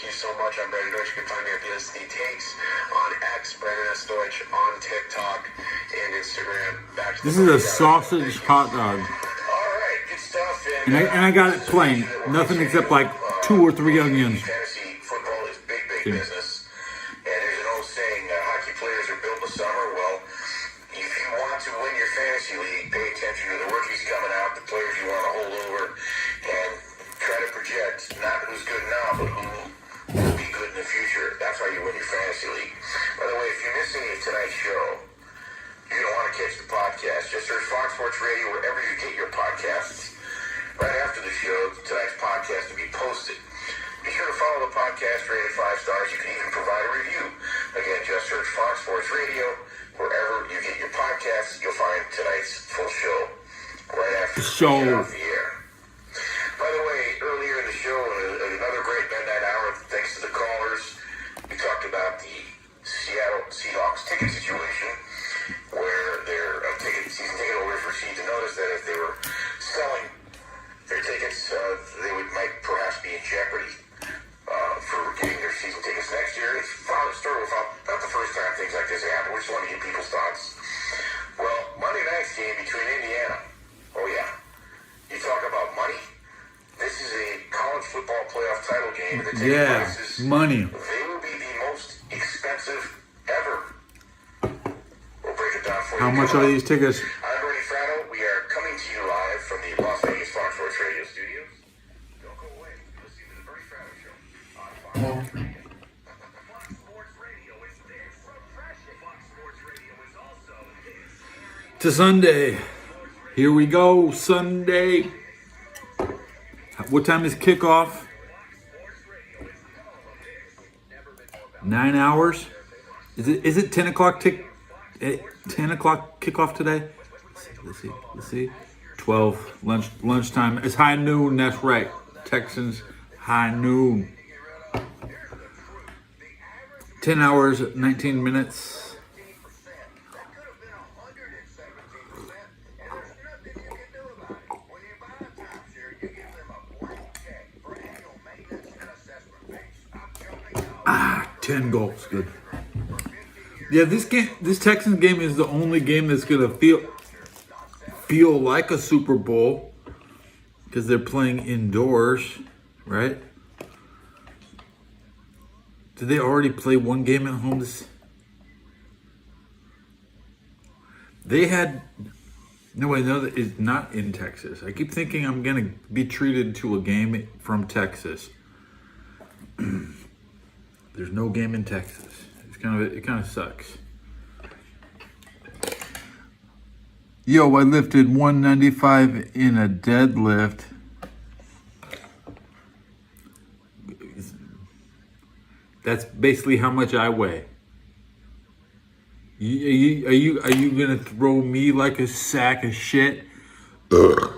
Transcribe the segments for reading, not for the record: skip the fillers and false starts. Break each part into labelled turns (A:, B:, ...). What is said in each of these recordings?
A: Thank you so much. I'm Brandon Deutsch. You can find me at the SD Takes on X, Brandon S. Deutsch on TikTok and Instagram. Back to
B: This is a sausage hot dog.
A: All right, good stuff.
B: And I got it plain. Nothing except like 2 or 3 onions.
A: Fantasy football is big business. And there's an old saying, hockey players are built to summer. Well, if you want to win your fantasy league, pay attention to the rookies coming out, the players you want to hold over, and try to project not who's good now, but who will be good in the future. That's how you win your fantasy league. By the way, if you miss any of tonight's show, you're going to want to catch the podcast. Just search Fox Sports Radio wherever you get your podcasts. Right after the show, tonight's podcast will be posted. Be sure to follow the podcast, rated 5 stars. You can even provide a review. Again, just search Fox Sports Radio. Wherever you get your podcasts, you'll find tonight's full show right after we get off the air. By the way, earlier in the show, another great midnight hour, thanks to the callers, we talked about the Seattle Seahawks ticket situation, where their season ticket holders received a notice that if they were selling their tickets, they might perhaps be in jeopardy for getting their season tickets next year. It's a story not the first time things like this happen. We just want to get people's thoughts. Well, Monday night's game between Indiana. Oh yeah, you talk about money. This is a college football playoff title game. The ticket prices,
B: money.
A: They will be the most expensive ever. We'll break it down for you.
B: How much are these tickets?
A: I'm Bernie Fratto. We are coming to you live from the Las Vegas Fox Sports Radio studios. Don't go away. You'll see the Bernie Fratto Show on Fox Sports Radio. Fox Sports Radio is this. Fox Sports Radio is also this.
B: To Sunday. Here we go, Sunday. What time is kickoff? 9 hours? Is it 10 o'clock 10 o'clock kickoff today? Let's see. 12 lunchtime. It's high noon, that's right. Texans high noon. 10 hours, 19 minutes. Ah, 10 goals, good. Yeah, this Texans game is the only game that's gonna feel like a Super Bowl because they're playing indoors, right? Did they already play one game at home? No, it's not in Texas. I keep thinking I'm gonna be treated to a game from Texas. There's no game in Texas. It kind of sucks. Yo, I lifted 195 in a deadlift. That's basically how much I weigh. Are you gonna throw me like a sack of shit? Ugh.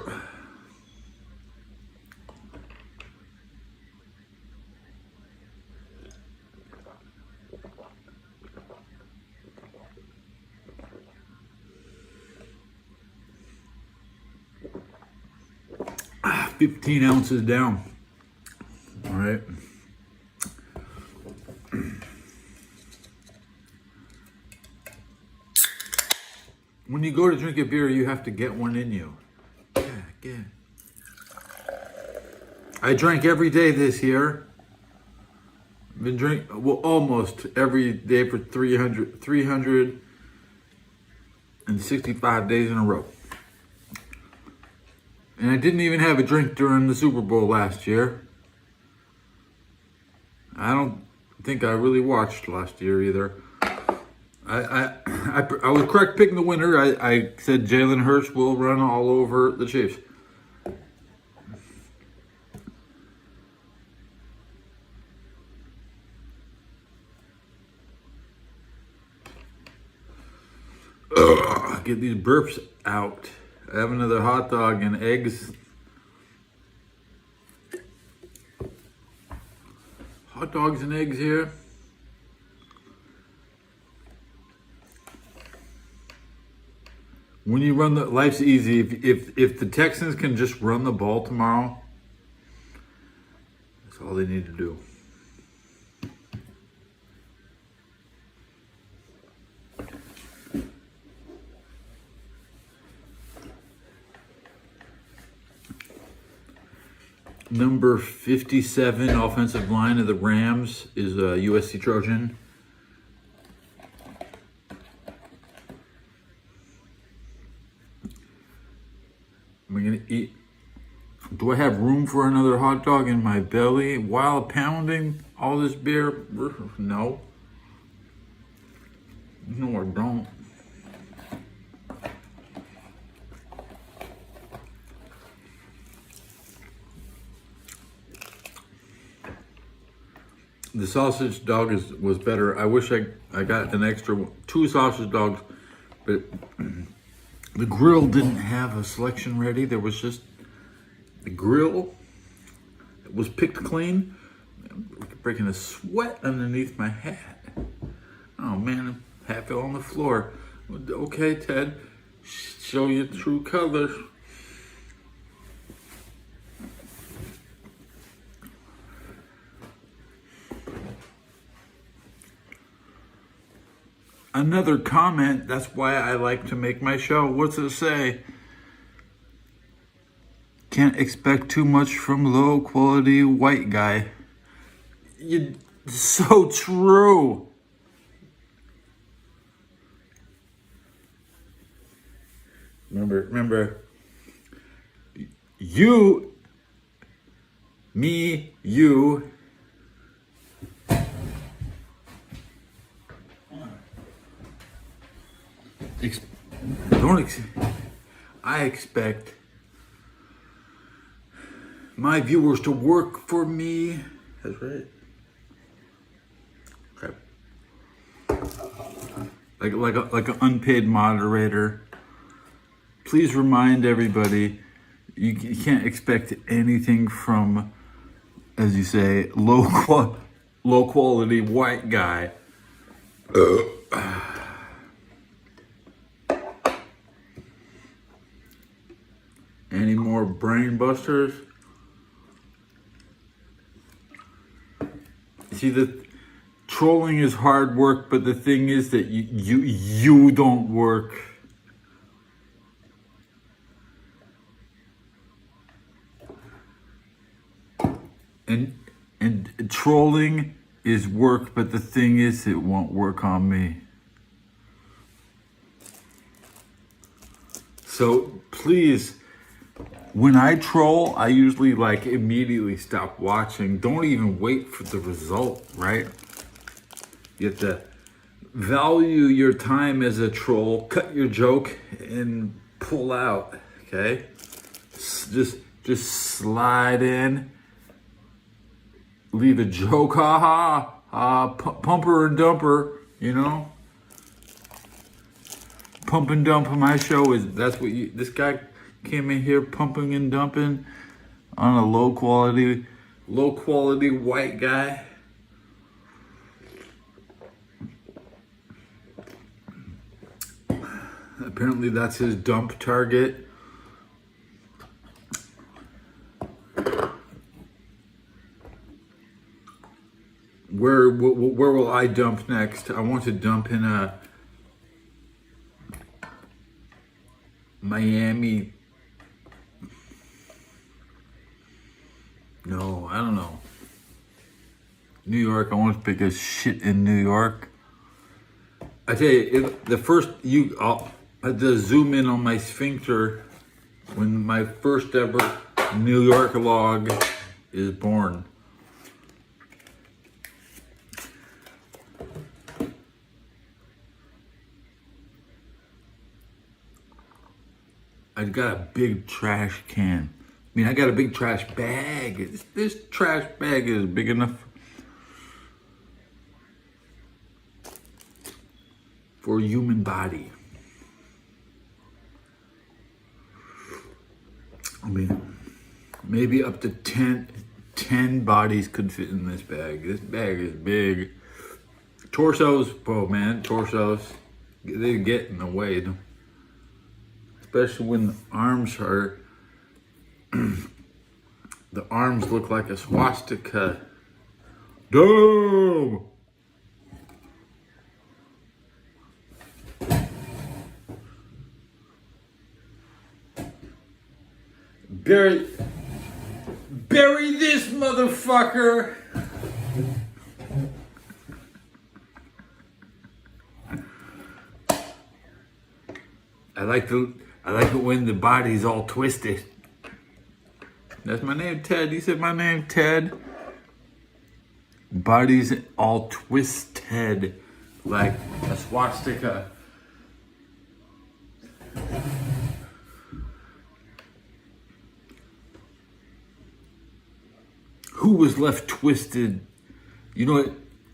B: Ah, 15 ounces down. All right. When you go to drink a beer, you have to get one in you. Yeah. I drank every day this year. I've been almost every day for 365 days in a row. And I didn't even have a drink during the Super Bowl last year. I don't think I really watched last year either. I was correct picking the winner. I said Jalen Hurts will run all over the Chiefs. Get these burps out. I have another hot dog and eggs. Hot dogs and eggs here. When you run life's easy. If the Texans can just run the ball tomorrow, that's all they need to do. Number 57 offensive line of the Rams is a USC Trojan. I'm gonna eat. Do I have room for another hot dog in my belly while pounding all this beer? No. No, I don't. The sausage dog was better. I wish I got an extra 2 sausage dogs, but the grill didn't have a selection ready. There was just the grill. It was picked clean. I'm breaking a sweat underneath my hat. Oh man, hat fell on the floor. Okay, Ted, show your true colors. Another comment, that's why I like to make my show. What's it say? Can't expect too much from low quality white guy. So true. Remember, you, me, you. I expect my viewers to work for me. That's right. Okay. Like an unpaid moderator. Please remind everybody you can't expect anything from, as you say, low quality white guy. Any more brain busters? See, the trolling is hard work, but the thing is that you don't work. And trolling is work, but the thing is it won't work on me. So please, when I troll, I usually immediately stop watching. Don't even wait for the result, right? You have to value your time as a troll, cut your joke, and pull out, okay? Just slide in, leave a joke, pumper and dumper, you know? Pump and dump on my show that's what this guy came in here pumping and dumping on a low quality white guy. Apparently that's his dump target. Where will I dump next? I want to dump in a Miami. No, I don't know. New York, I want to pick a shit in New York. I tell you, I'll have to zoom in on my sphincter when my first ever New York log is born. I've got a big trash can. I got a big trash bag. This trash bag is big enough for a human body. Maybe up to 10 bodies could fit in this bag. This bag is big. Torsos, they get in the way. Especially when the arms are, the arms look like a swastika. Damn! Bury this motherfucker. I like it when the body's all twisted. That's my name, Ted. You said my name, Ted. Body's all twisted, like a swastika. Who was left twisted? You know what?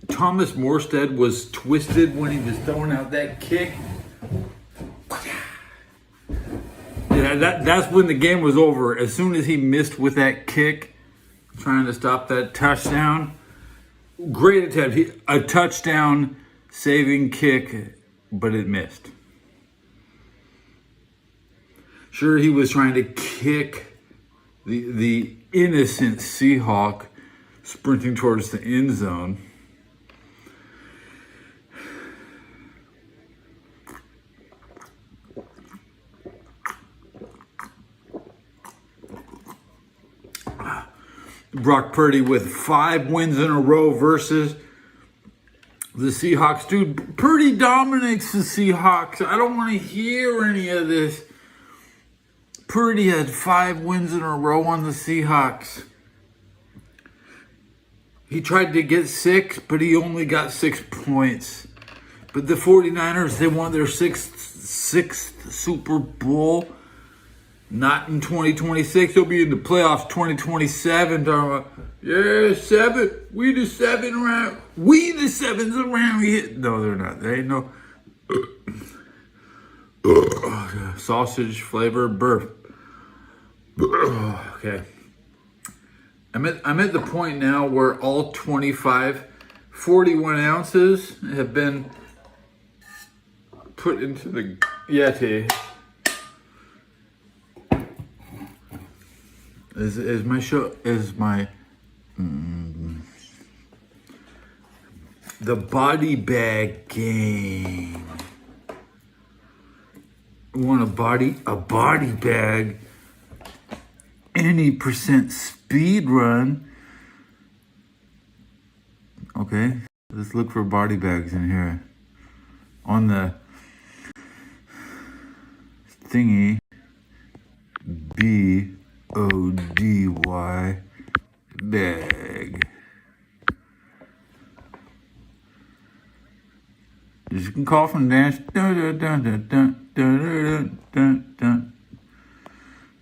B: Thomas Morstead was twisted when he was throwing out that kick. Yeah, that's when the game was over. As soon as he missed with that kick, trying to stop that touchdown. Great attempt. A touchdown saving kick, but it missed. Sure, he was trying to kick the innocent Seahawk sprinting towards the end zone. Brock Purdy with 5 wins in a row versus the Seahawks. Dude, Purdy dominates the Seahawks. I don't want to hear any of this. Purdy had 5 wins in a row on the Seahawks. He tried to get 6, but he only got 6 points. But the 49ers, they won their sixth Super Bowl. Not in 2026. They'll be in the playoffs 2027. Talking about, yeah, 7. We the 7 around. We the 7s around here. No, they're not. They ain't no sausage flavor burp. Okay. I'm at the point now where all 41 ounces have been put into the Yeti. Is my the body bag game. Want a body bag, any percent speed run. Okay, let's look for body bags in here on the thingy. BODY bag. You can cough and dance.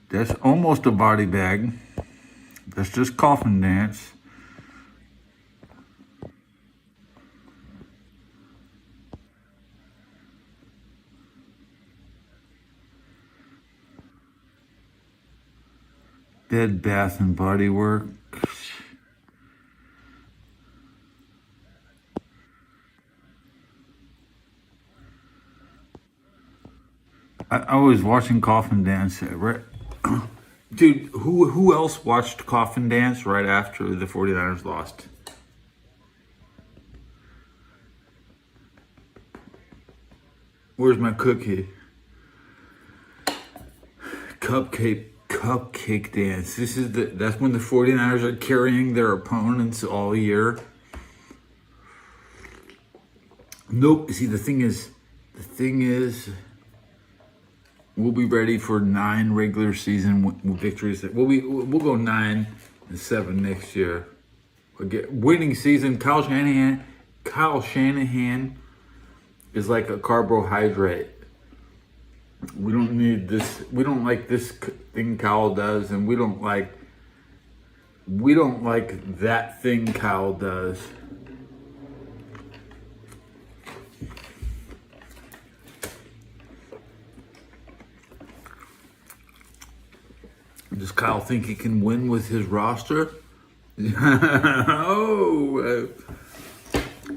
B: That's almost a body bag. That's just cough and dance. Bed, Bath, and Body Works. I was watching Coffin Dance. Right? Dude, who else watched Coffin Dance right after the 49ers lost? Where's my cookie? Cupcake dance. That's when the 49ers are carrying their opponents all year. Nope. See, the thing is, we'll be ready for 9 regular season victories. We'll go 9-7 next year. We'll get winning season. Kyle Shanahan is like a carbohydrate. We don't need this. We don't like this thing Kyle does, and we don't like that thing Kyle does. Does Kyle think he can win with his roster?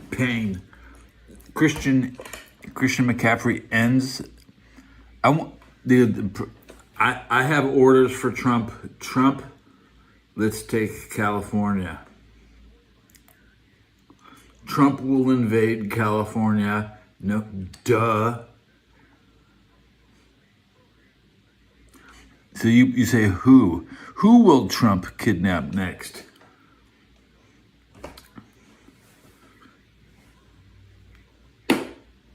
B: Pain. Christian McCaffrey ends. I have orders for Trump. Trump, let's take California. Trump will invade California. No, duh. So you say who? Who will Trump kidnap next?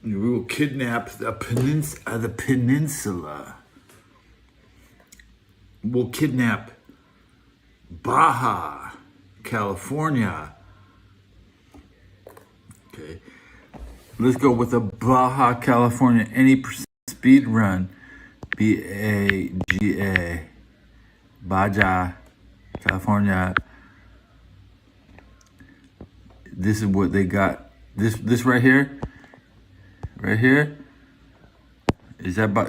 B: We will kidnap the peninsula. We'll kidnap Baja California. Okay. Let's go with a Baja California. Any speed run. BAGA. Baja California. This is what they got. This right here. Right here. Is that I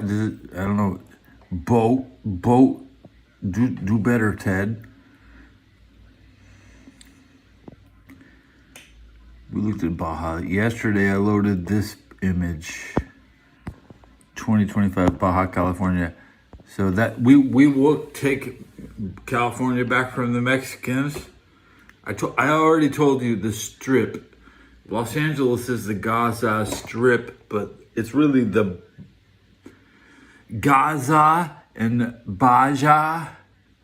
B: don't know. Boat. Do better, Ted. We looked at Baja. Yesterday I loaded this image. 2025 Baja California. So that we will take California back from the Mexicans. I already told you the Strip. Los Angeles is the Gaza Strip, but it's really the Gaza and Baja.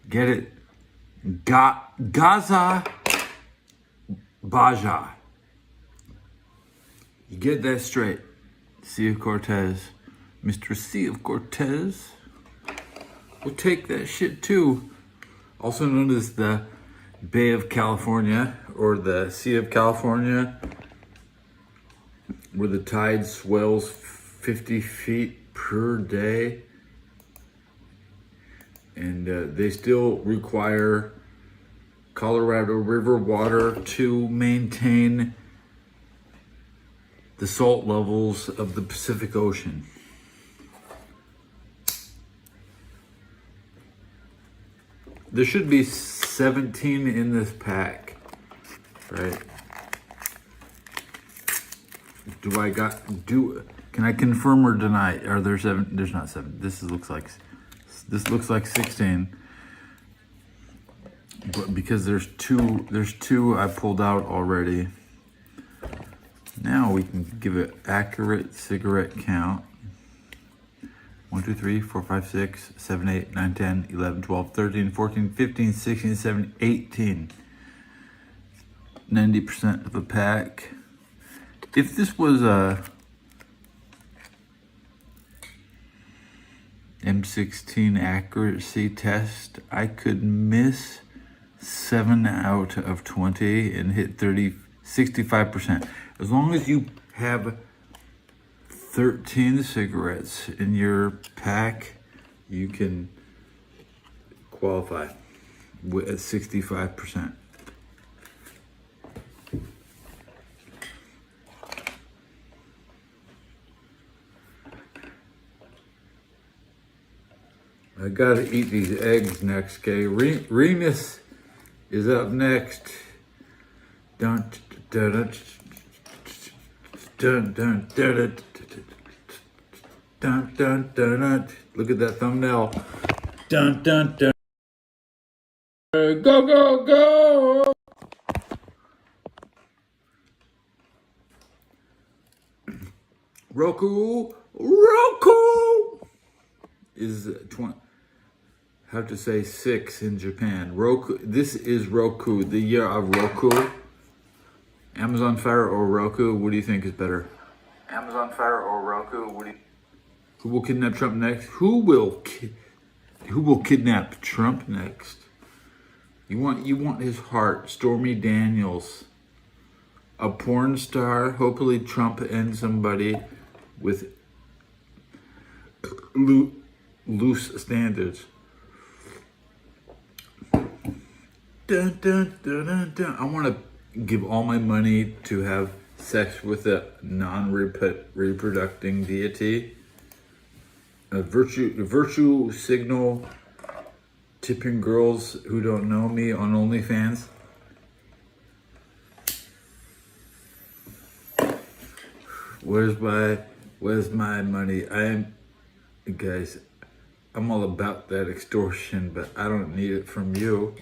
B: Get it? Gaza, Baja. You get that straight. Sea of Cortez. Mr. Sea of Cortez will take that shit too. Also known as the Bay of California or the Sea of California, where the tide swells 50 feet per day. And they still require Colorado River water to maintain the salt levels of the Pacific Ocean. There should be 17 in this pack, right? Can I confirm or deny? Are there 7? There's not 7. This looks like 16. But because there's two I pulled out already. Now we can give it accurate cigarette count. 1, 2, 3, 4, 5, 6, 7, 8, 9, 10, 11, 12, 13, 14, 15, 16, 17, 18. 90% of a pack. If this was a M16 accuracy test, I could miss 7 out of 20 and hit 65%. As long as you have 13 cigarettes in your pack, you can qualify at 65%. I gotta eat these eggs next, okay? Remus is up next. Dun dun dun dun dun dun dun dun dun. Look at that thumbnail. Dun dun dun. Go go go! Roku is 20. How to say 6 in Japan. Roku. This is Roku, the year of Roku. Amazon Fire or Roku? What do you think is better? Amazon Fire or Roku? Who will kidnap Trump next? Who will kidnap Trump next? You want his heart. Stormy Daniels, a porn star. Hopefully Trump and somebody with loose standards. Dun, dun, dun, dun, dun. I want to give all my money to have sex with a non-reproducing deity. A virtue signal, tipping girls who don't know me on OnlyFans. Where's my money? Guys, I'm all about that extortion, but I don't need it from you.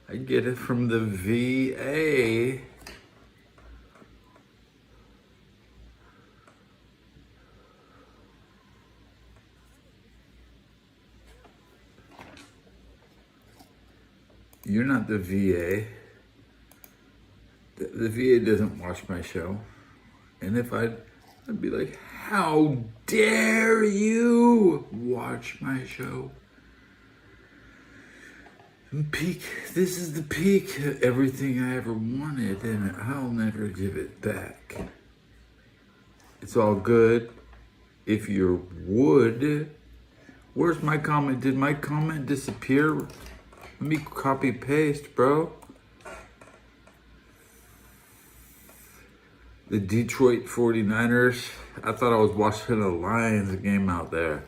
B: I get it from the VA. You're not the VA. The VA doesn't watch my show. And if I'd be like, how dare you watch my show? Peak. This is the peak of everything I ever wanted, and I'll never give it back. It's all good if you would. Where's my comment? Did my comment disappear? Let me copy paste, bro. The Detroit 49ers. I thought I was watching a Lions game out there.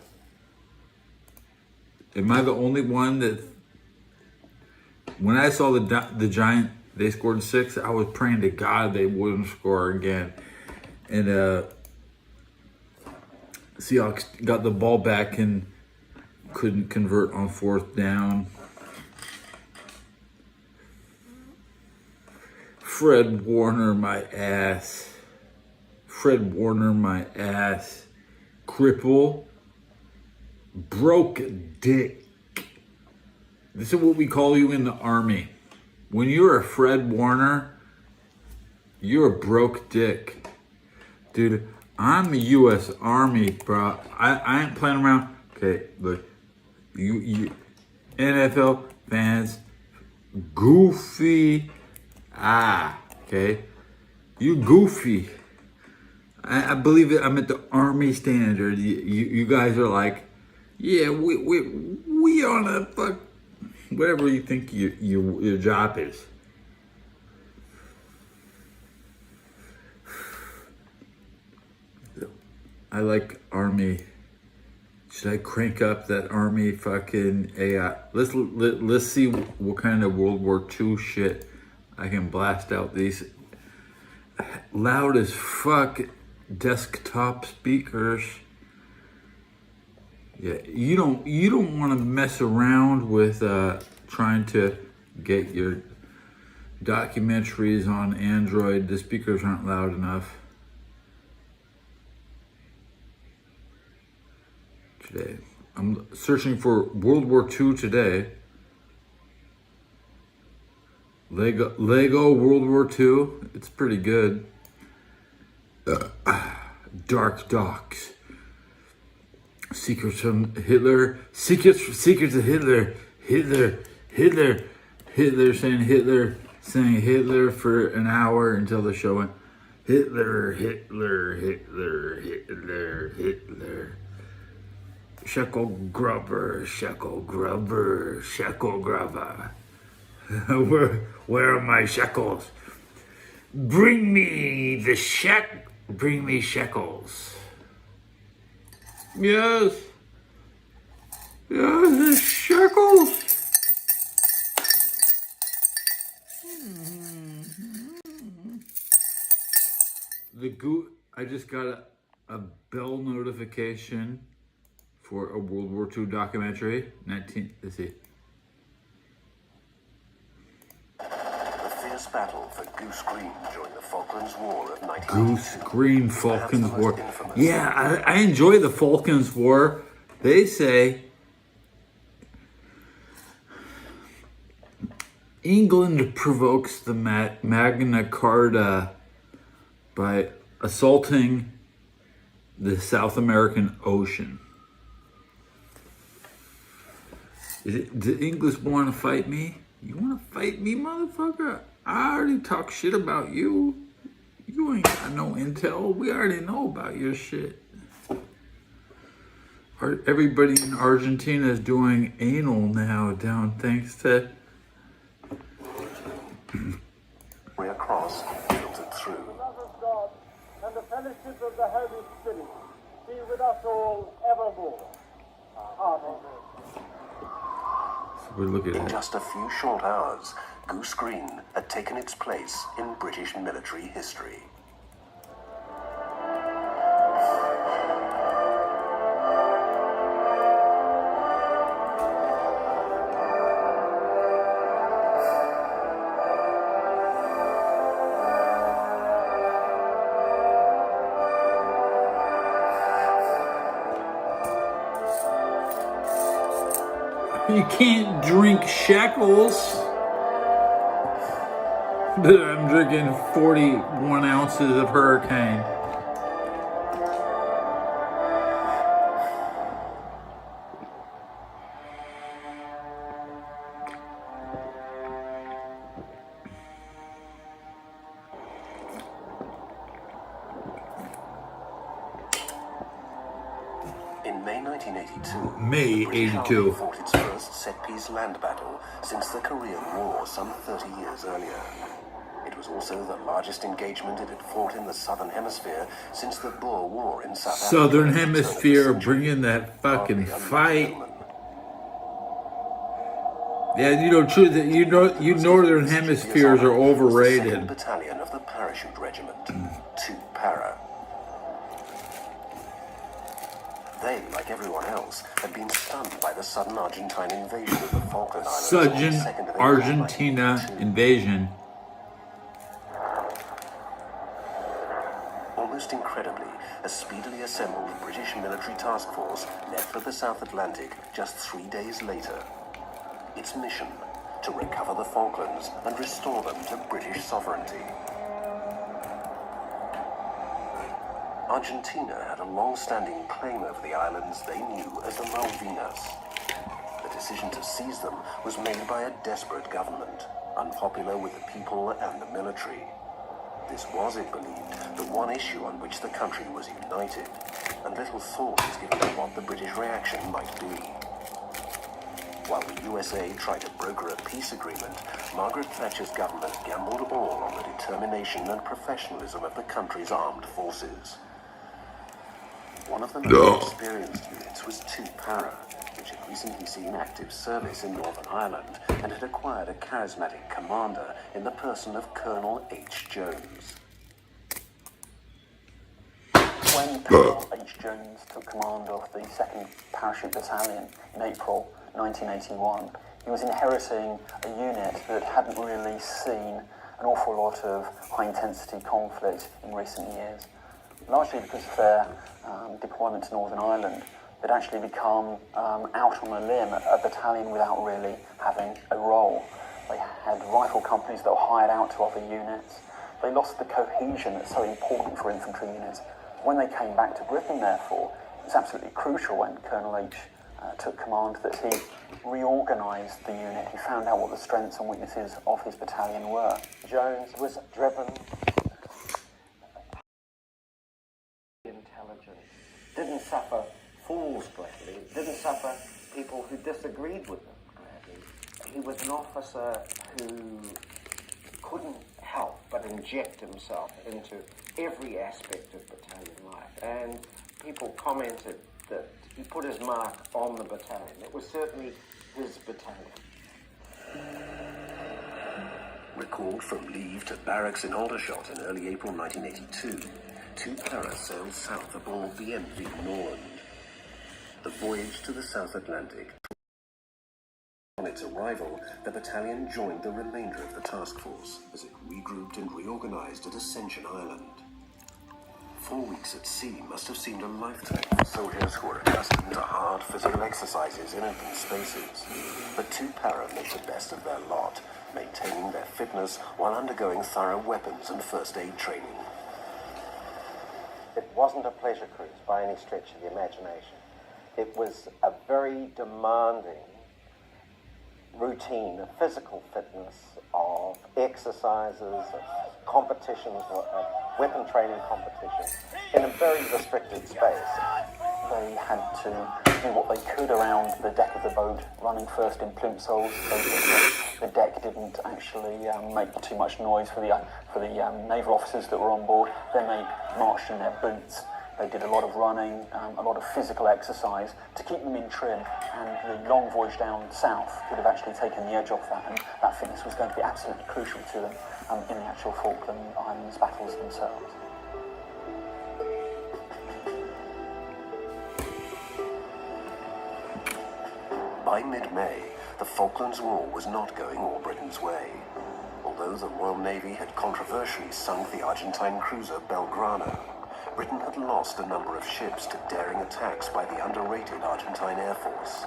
B: Am I the only one that... When I saw the Giant, they scored 6, I was praying to God they wouldn't score again. And Seahawks got the ball back and couldn't convert on 4th down. Fred Warner, my ass. Fred Warner, my ass. Cripple. Broke dick. This is what we call you in the Army. When you're a Fred Warner, you're a broke dick. Dude, I'm the U.S. Army, bro. I ain't playing around. Okay, look. You NFL fans, goofy. Okay. You goofy. I believe it. I'm at the Army standard. You guys are like, yeah, we on a fuck, whatever you think your job is. I like Army. Should I crank up that Army fucking AI? Let's see what kind of World War II shit I can blast out. These loud as fuck desktop speakers. Yeah, you don't want to mess around with trying to get your documentaries on Android. The speakers aren't loud enough. Today, I'm searching for World War II today. Lego World War II. It's pretty good. Dark Docks. Secrets from Hitler. Secrets of Hitler. Hitler saying Hitler for an hour until the show went. Hitler. Shekel Grubber. Where are my shekels? Bring me shekels. Yes, the shekels. I just got a bell notification for a World War II documentary. Let's see.
C: Battle for Goose Green during the Falklands War of 19...
B: Goose Green Falklands War. Yeah, I enjoy the Falklands War. They say England provokes the Magna Carta by assaulting the South American Ocean. Do the English want to fight me? You want to fight me, motherfucker? I already talked shit about you. You ain't got no intel. We already know about your shit. Everybody in Argentina is doing anal now down thanks to...
C: Across, filtered through.
D: The love of God and the fellowship of the Holy Spirit be with us all evermore. Amen.
B: We're looking
C: In
B: at
C: just a few short hours, Goose Green had taken its place in British military history.
B: You can't drink shekels. I'm drinking 41 ounces of Hurricane.
C: In May 1982,
B: May
C: the British
B: 82.
C: Army fought its first set-piece land battle since the Korean War some 30 years earlier. It was also the largest engagement it had fought in the Southern Hemisphere since the Boer War in South Africa.
B: Southern
C: at the turn of the
B: Hemisphere
C: century.
B: bringing that fucking
C: Hardly a lucky
B: fight.
C: omen.
B: Yeah, you know, true that you Northern
C: Second
B: Hemispheres are
C: was the 2nd
B: overrated.
C: Battalion of the Parachute Regiment, 2 Para. They, like everyone else, had been stunned by the sudden Argentine invasion of the Falkland Islands on the
B: Sudden
C: 2nd of April
B: Argentina
C: 1982.
B: invasion.
C: Almost incredibly, a speedily assembled British military task force left for the South Atlantic just 3 days later. Its mission, to recover the Falklands and restore them to British sovereignty. Argentina had a long-standing claim over the islands they knew as the Malvinas. The decision to seize them was made by a desperate government, unpopular with the people and the military. This was, it believed, the one issue on which the country was united, and little thought was given to what the British reaction might be. While the USA tried to broker a peace agreement, Margaret Thatcher's government gambled all on the determination and professionalism of the country's armed forces. One of the most experienced units was 2 Para, which had recently seen active service in Northern Ireland and had acquired a charismatic commander in the person of Colonel H. Jones.
E: When Colonel H. Jones took command of the 2nd Parachute Battalion in April 1981, he was inheriting a unit that hadn't really seen an awful lot of high-intensity conflict in recent years. Largely because of their deployment to Northern Ireland, they'd actually become out on a limb, a battalion without really having a role. They had rifle companies that were hired out to other units. They lost the cohesion that's so important for infantry units. When they came back to Britain, therefore, it was absolutely crucial when Colonel H took command that he reorganised the unit. He found out what the strengths and weaknesses of his battalion were. Jones was driven, intelligent, didn't suffer fools gladly, didn't suffer people who disagreed with him gladly. He was an officer who couldn't help but inject himself into every aspect of battalion life, and people commented that he put his mark on the battalion. It was certainly his battalion.
C: Recalled from leave to barracks in Aldershot in early April 1982, 2 Para sailed south aboard the MV Norland. The voyage to the South Atlantic. On its arrival, the battalion joined the remainder of the task force as it regrouped and reorganized at Ascension Island. 4 weeks at sea must have seemed a lifetime for soldiers who were accustomed to hard physical exercises in open spaces. But 2 Para made the best of their lot, maintaining their fitness while undergoing thorough weapons and first aid training.
E: It wasn't a pleasure cruise by any stretch of the imagination. It was a very demanding routine of physical fitness, of exercises, of competitions, weapon training competitions, in a very restricted space. They had to do what they could around the deck of the boat, running first in plimsolls, so that the deck didn't actually make too much noise for the naval officers that were on board. Then they marched in their boots. They did a lot of running, a lot of physical exercise to keep them in trim, and the long voyage down south would have actually taken the edge off that, and that fitness was going to be absolutely crucial to them in the actual Falkland Islands battles themselves.
C: By mid-May, the Falklands War was not going all Britain's way. Although the Royal Navy had controversially sunk the Argentine cruiser Belgrano, Britain had lost a number of ships to daring attacks by the underrated Argentine Air Force.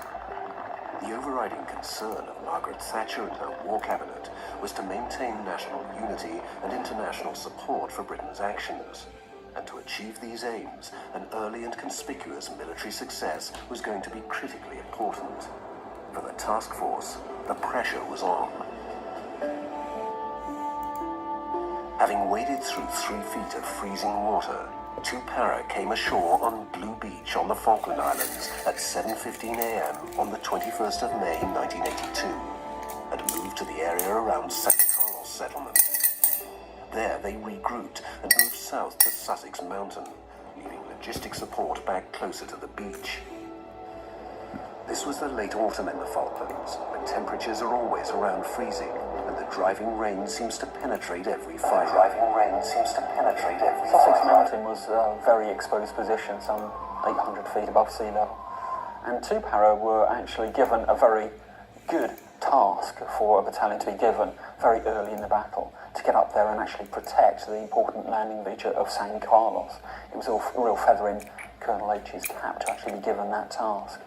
C: The overriding concern of Margaret Thatcher and her war cabinet was to maintain national unity and international support for Britain's actions. And to achieve these aims, an early and conspicuous military success was going to be critically important. For the task force, the pressure was on. Having waded through 3 feet of freezing water, 2 para came ashore on Blue Beach on the Falkland Islands at 7:15 a.m. on the 21st of May 1982 and moved to the area around San Carlos settlement. There they regrouped and moved south to Sussex Mountain, leaving logistic support back closer to the beach. This was the late autumn in the Falklands, when temperatures are always around freezing, and the driving rain seems to penetrate every fibre.
E: Sussex Mountain was a very exposed position, some 800 feet above sea level. And 2 para were actually given a very good task for a battalion to be given very early in the battle, to get up there and actually protect the important landing beach of San Carlos. It was a real feather in Colonel H's cap to actually be given that task.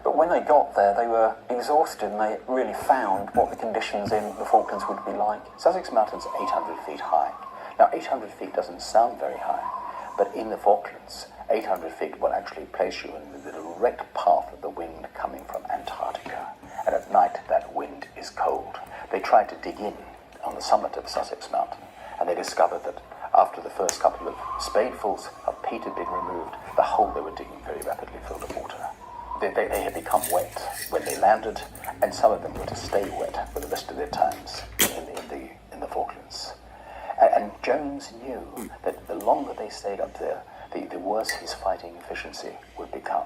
E: But when they got there, they were exhausted and they really found what the conditions in the Falklands would be like.
F: Sussex Mountain's 800 feet high. Now, 800 feet doesn't sound very high, but in the Falklands, 800 feet will actually place you in the direct path of the wind coming from Antarctica. And at night, that wind is cold. They tried to dig in on the summit of Sussex Mountain, and they discovered that after the first couple of spadefuls of peat had been removed, the hole they were digging very rapidly filled with water. They had become wet when they landed, and some of them were to stay wet for the rest of their times in the Falklands. And Jones knew that the longer they stayed up there, the worse his fighting efficiency would become.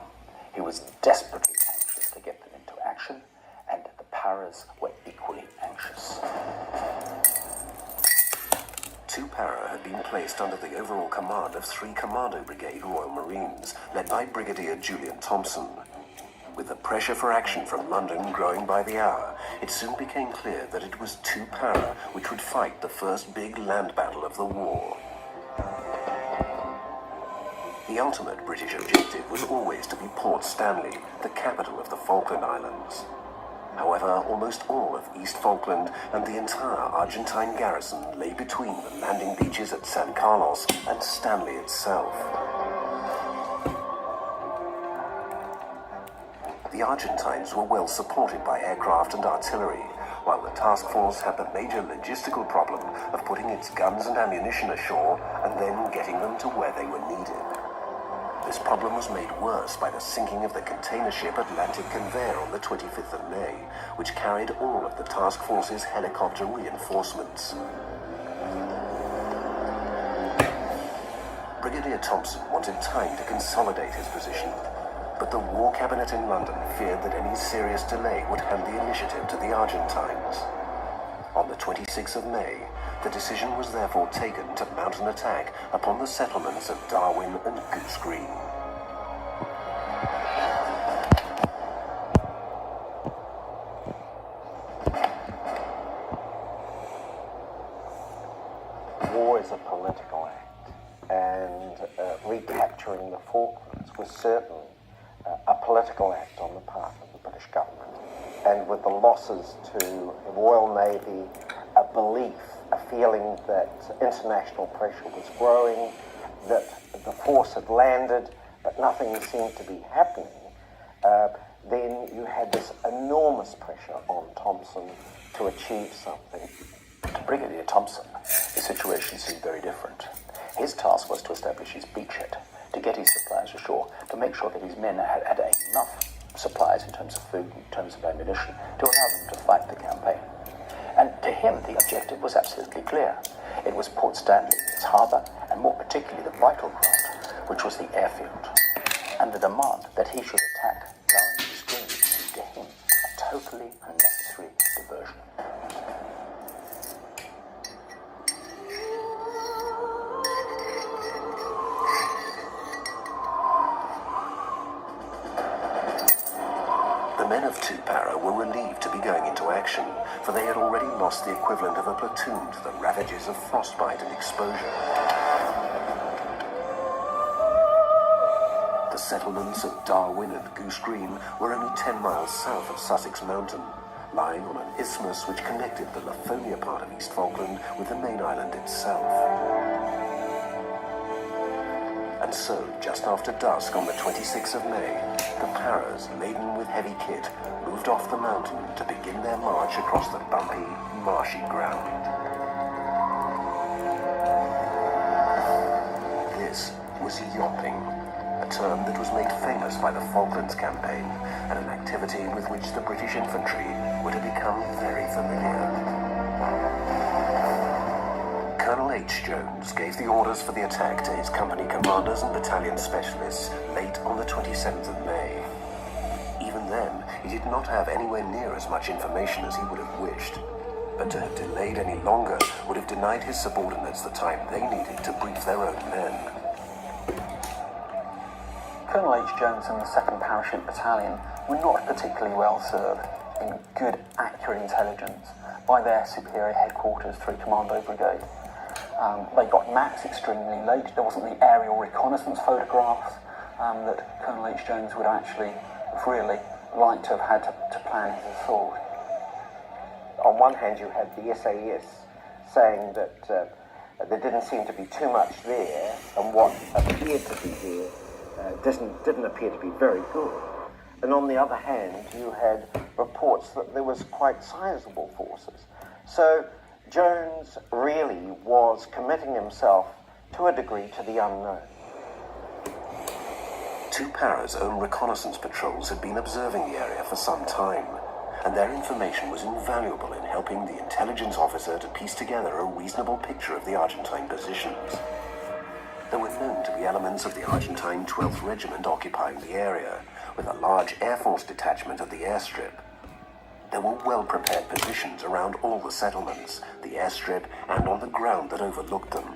F: He was desperately anxious to get them into action, and the paras were equally anxious.
C: 2 para had been placed under the overall command of 3 Commando Brigade Royal Marines, led by Brigadier Julian Thompson. With the pressure for action from London growing by the hour, it soon became clear that it was 2 para which would fight the first big land battle of the war. The ultimate British objective was always to be Port Stanley, the capital of the Falkland Islands. However, almost all of East Falkland and the entire Argentine garrison lay between the landing beaches at San Carlos and Stanley itself. The Argentines were well supported by aircraft and artillery, while the task force had the major logistical problem of putting its guns and ammunition ashore and then getting them to where they were needed. This problem was made worse by the sinking of the container ship Atlantic Conveyor on the 25th of May, which carried all of the task force's helicopter reinforcements. Brigadier Thompson wanted time to consolidate his position, but the War Cabinet in London feared that any serious delay would hand the initiative to the Argentines. On the 26th of May, the decision was therefore taken to mount an attack upon the settlements of Darwin and Goose Green.
G: War is a political act, and recapturing the Falklands was certainly a political act on the part of the British government. And with the losses to the Royal Navy, a belief, a feeling that international pressure was growing, that the force had landed, but nothing seemed to be happening, then you had this enormous pressure on Thompson to achieve something.
F: To Brigadier Thompson, the situation seemed very different. His task was to establish his beachhead, to get his supplies ashore, to make sure that his men had enough supplies in terms of food, in terms of ammunition, to allow them to fight the campaign. And to him, the objective was absolutely clear. It was Port Stanley, its harbour, and more particularly the vital ground, which was the airfield. And the demand that he should attack Darwin's Green seemed to him a totally unnecessary diversion.
C: The men of 2 para were relieved to be going into action, for they had already lost the equivalent of a platoon to the ravages of frostbite and exposure. The settlements of Darwin and Goose Green were only 10 miles south of Sussex Mountain, lying on an isthmus which connected the Lafonia part of East Falkland with the main island itself. And so, just after dusk on the 26th of May, the Paras, laden with heavy kit, moved off the mountain to begin their march across the bumpy, marshy ground. This was yopping, a term that was made famous by the Falklands Campaign, and an activity with which the British infantry were to become very familiar. Colonel H. Jones gave the orders for the attack to his company commanders and battalion specialists late on the 27th of May. Even then, he did not have anywhere near as much information as he would have wished, but to have delayed any longer would have denied his subordinates the time they needed to brief their own men.
E: Colonel H. Jones and the 2nd Parachute Battalion were not particularly well served in good, accurate intelligence by their superior headquarters 3 Commando Brigade. They got maps extremely late. There wasn't the aerial reconnaissance photographs that Colonel H. Jones would actually really like to have had to plan his assault.
G: On one hand, you had the SAS saying that there didn't seem to be too much there, and what appeared to be there didn't appear to be very good. And on the other hand, you had reports that there was quite sizable forces. So Jones really was committing himself to a degree to the unknown.
C: 2 Paras' own reconnaissance patrols had been observing the area for some time, and their information was invaluable in helping the intelligence officer to piece together a reasonable picture of the Argentine positions. There were known to be elements of the Argentine 12th Regiment occupying the area, with a large Air Force detachment at the airstrip. There were well-prepared positions around all the settlements, the airstrip, and on the ground that overlooked them.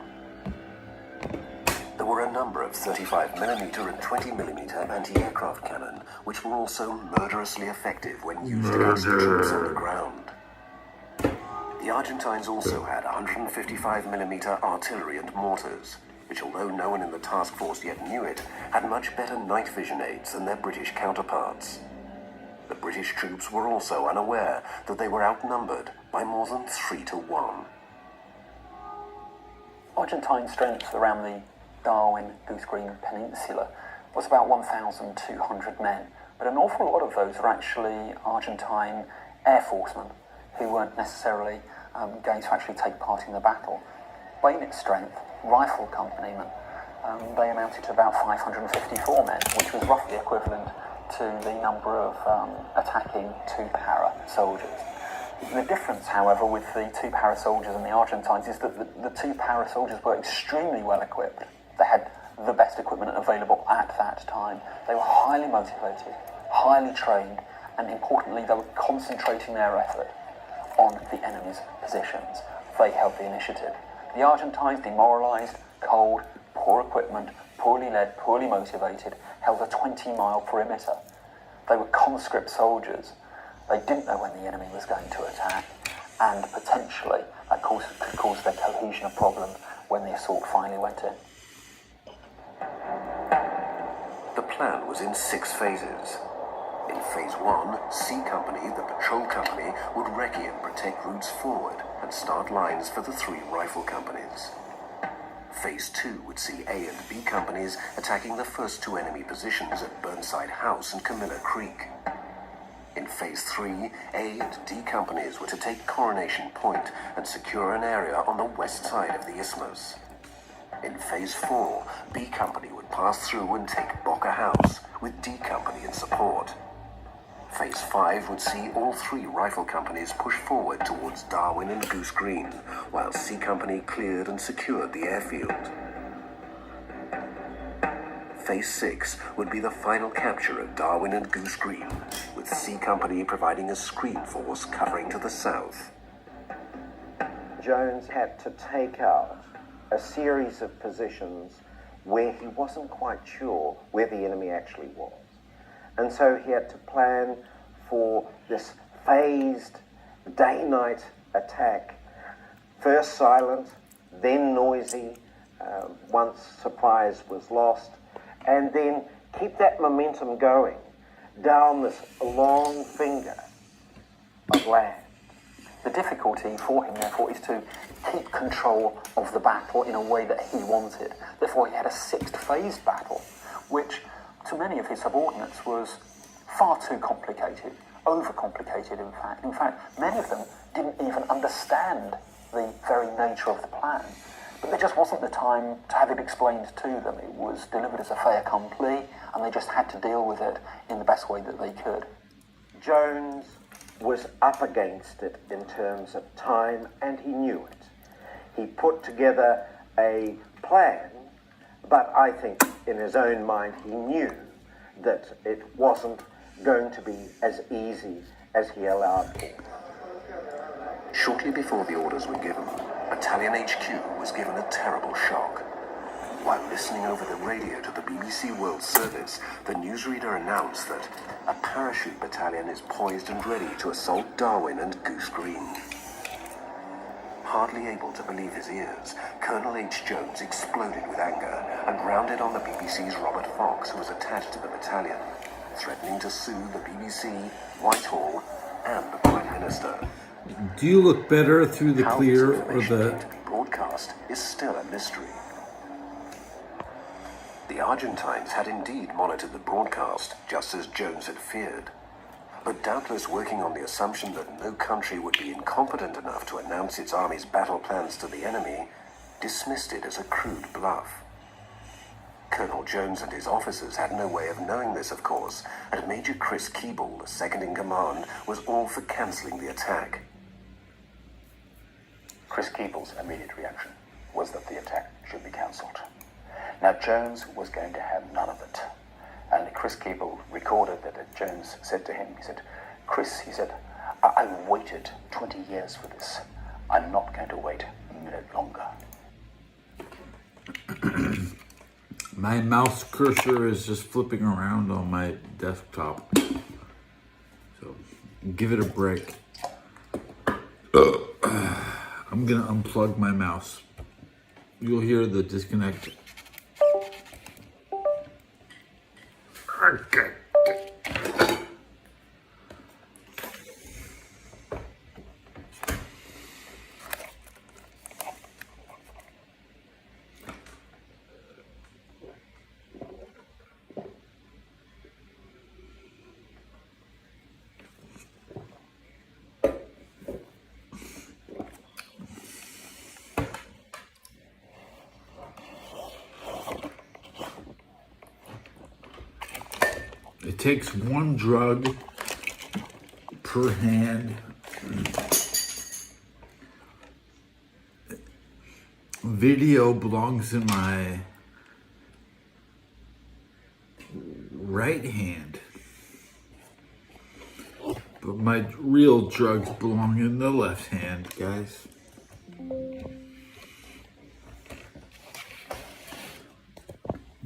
C: There were a number of 35mm and 20mm anti-aircraft cannon, which were also murderously effective when used against the troops on the ground. The Argentines also had 155mm artillery and mortars, which, although no one in the task force yet knew it, had much better night vision aids than their British counterparts. The British troops were also unaware that they were outnumbered by more than 3 to 1.
E: Argentine strength around the Darwin, Goose Green Peninsula was about 1,200 men, but an awful lot of those were actually Argentine Air Forcemen who weren't necessarily going to actually take part in the battle. Bayonet strength, rifle companymen, they amounted to about 554 men, which was roughly equivalent to the number of attacking 2 Para soldiers. The difference, however, with the 2 Para soldiers and the Argentines is that the 2 Para soldiers were extremely well equipped. They had the best equipment available at that time. They were highly motivated, highly trained, and importantly, they were concentrating their effort on the enemy's positions. They held the initiative. The Argentines, demoralized, cold, poor equipment, poorly led, poorly motivated, held a 20-mile perimeter. They were conscript soldiers. They didn't know when the enemy was going to attack, and potentially that could cause their cohesion a problem when the assault finally went in.
C: The plan was in 6 phases. In Phase 1, C Company, the patrol company, would recce and protect routes forward and start lines for the 3 rifle companies. Phase 2 would see A and B companies attacking the first 2 enemy positions at Burnside House and Camilla Creek. In Phase 3, A and D companies were to take Coronation Point and secure an area on the west side of the isthmus. In Phase 4, B Company would pass through and take Boca House, with D Company in support. Phase 5 would see all 3 rifle companies push forward towards Darwin and Goose Green, while C Company cleared and secured the airfield. Phase 6 would be the final capture of Darwin and Goose Green, with C Company providing a screen force covering to the south.
G: Jones had to take out a series of positions where he wasn't quite sure where the enemy actually was. And so he had to plan for this phased day-night attack, first silent, then noisy, once surprise was lost, and then keep that momentum going down this long finger of land.
E: The difficulty for him, therefore, is to keep control of the battle in a way that he wanted. Therefore, he had a sixth-phase battle, which, to many of his subordinates, was far too complicated, overcomplicated, in fact. In fact, many of them didn't even understand the very nature of the plan. But there just wasn't the time to have it explained to them. It was delivered as a fait accompli, and they just had to deal with it in the best way that they could.
G: Jones was up against it in terms of time, and he knew it. He put together a plan, but I think in his own mind he knew that it wasn't going to be as easy as he allowed for.
C: Shortly before the orders were given, Battalion HQ was given a terrible shock. While listening over the radio to the BBC World Service, the newsreader announced that a parachute battalion is poised and ready to assault Darwin and Goose Green. Hardly able to believe his ears, Colonel H. Jones exploded with anger and rounded on the BBC's Robert Fox, who was attached to the battalion, threatening to sue the BBC, Whitehall, and the Prime Minister.
B: Do you look better through the
C: How
B: clear
C: this
B: or
C: information
B: the...
C: came to be broadcast is still a mystery. The Argentines had indeed monitored the broadcast, just as Jones had feared. But doubtless working on the assumption that no country would be incompetent enough to announce its army's battle plans to the enemy, dismissed it as a crude bluff. Colonel Jones and his officers had no way of knowing this, of course, and Major Chris Keeble, the second in command, was all for cancelling the attack.
F: Chris Keeble's immediate reaction was that the attack should be cancelled. Now, Jones was going to have none of it. And Chris Keeble recorded that Jones said to him, he said, "Chris," he said, "I've waited 20 years for this. I'm not going to wait a minute longer."
B: My mouse cursor is just flipping around on my desktop. So, give it a break. I'm gonna unplug my mouse. You'll hear the disconnect. Okay. It takes one drug per hand. Video belongs in my right hand, but my real drugs belong in the left hand, guys.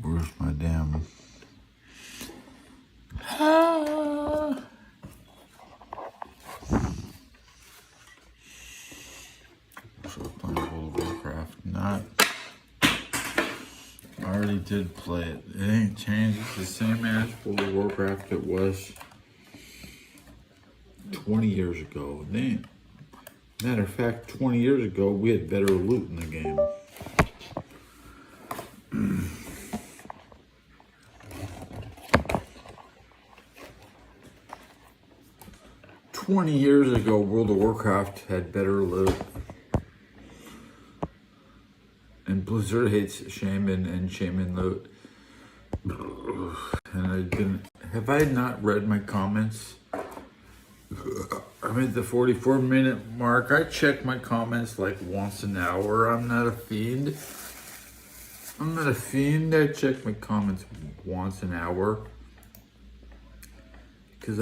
B: Where's my damn... So playing World of Warcraft, not. I already did play it. It ain't changed. It's the same as World of Warcraft it was 20 years ago. It ain't. Matter of fact, 20 years ago we had better loot in the game. 20 years ago, World of Warcraft had better loot. And Blizzard hates Shaman and Shaman loot. And have I not read my comments? I'm at the 44-minute mark. I check my comments like once an hour. I'm not a fiend. I check my comments once an hour. Because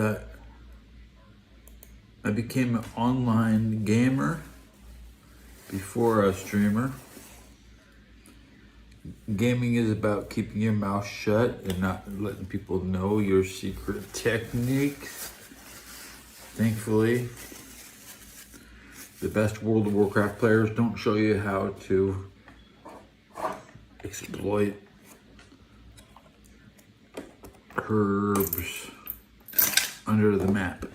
B: I became an online gamer before a streamer. Gaming is about keeping your mouth shut and not letting people know your secret techniques. Thankfully, the best World of Warcraft players don't show you how to exploit herbs under the map.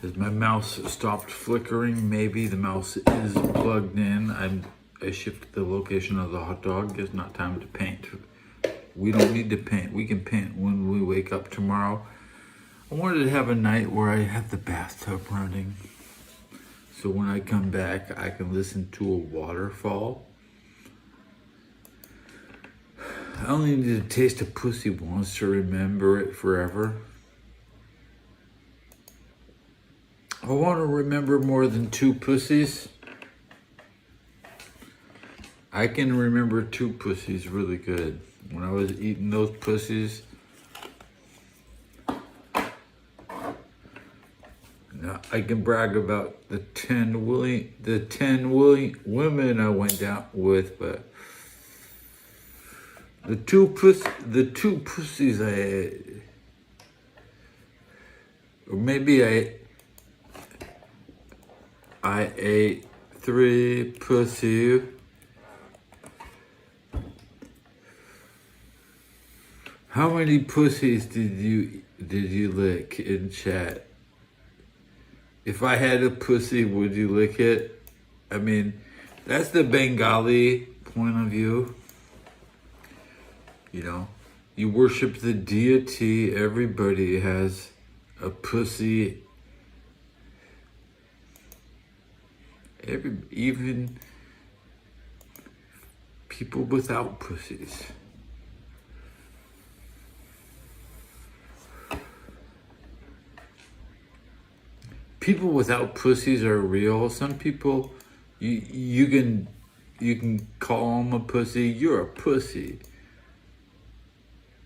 B: Has my mouse stopped flickering? Maybe the mouse is plugged in. I shifted the location of the hot dog. It's not time to paint. We don't need to paint. We can paint when we wake up tomorrow. I wanted to have a night where I have the bathtub running. So when I come back, I can listen to a waterfall. I only need to taste a pussy once to remember it forever. I want to remember more than 2 pussies. I can remember 2 pussies really good. When I was eating those pussies, now I can brag about the 10 women I went down with, but the two pussies I ate, or maybe I ate 3 pussy. How many pussies did you lick in chat? If I had a pussy, would you lick it? I mean, that's the Bengali point of view. You know, you worship the deity. Everybody has a pussy. Even people without pussies. People without pussies are real. Some people, you can call them a pussy. You're a pussy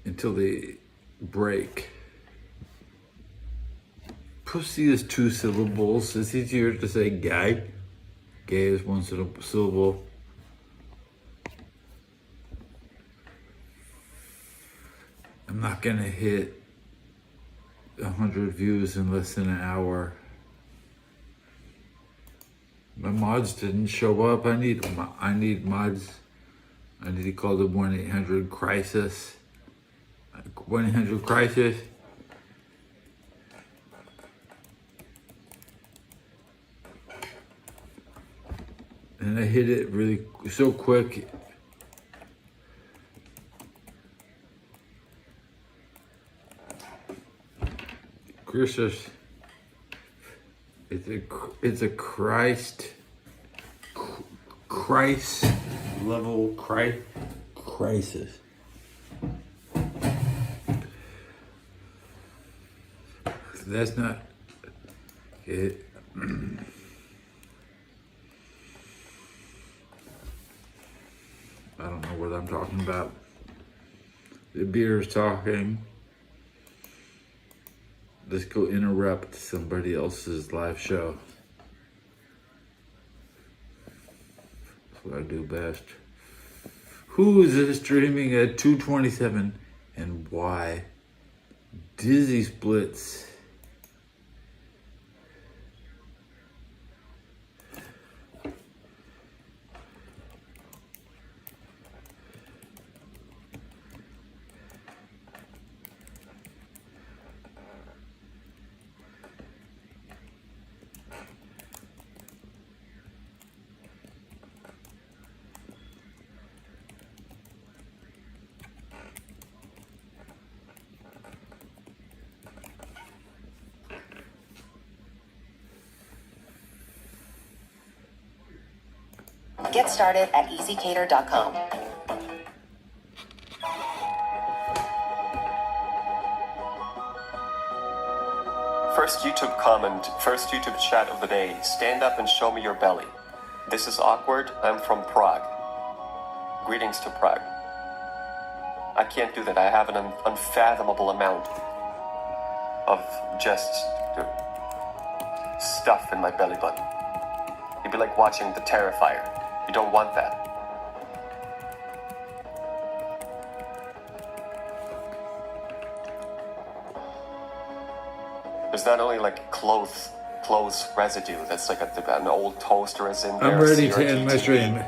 B: until they break. Pussy is 2 syllables. It's easier to say gay. Gay is 1 syllable. I'm not gonna hit 100 views in less than an hour. My mods didn't show up. I need mods. I need to call the 1-800-CRISIS. 1-800-CRISIS. And I hit it really so quick. Christus. It's a Christ level crisis. That's not it. I don't know what I'm talking about. The beer's talking. Let's go interrupt somebody else's live show. That's what I do best. Who is streaming at 227 and why? Dizzy Splits.
H: Get started at easycater.com.
I: First YouTube comment, first YouTube chat of the day. Stand up and show me your belly. This is awkward. I'm from Prague. Greetings to Prague. I can't do that. I have an unfathomable amount of just stuff in my belly button. It'd be like watching The Terrifier. You don't want that. There's not only like clothes residue that's like an old toaster is in there.
B: I'm ready to end my stream.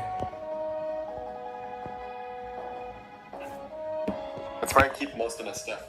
I: That's where I keep most of my stuff.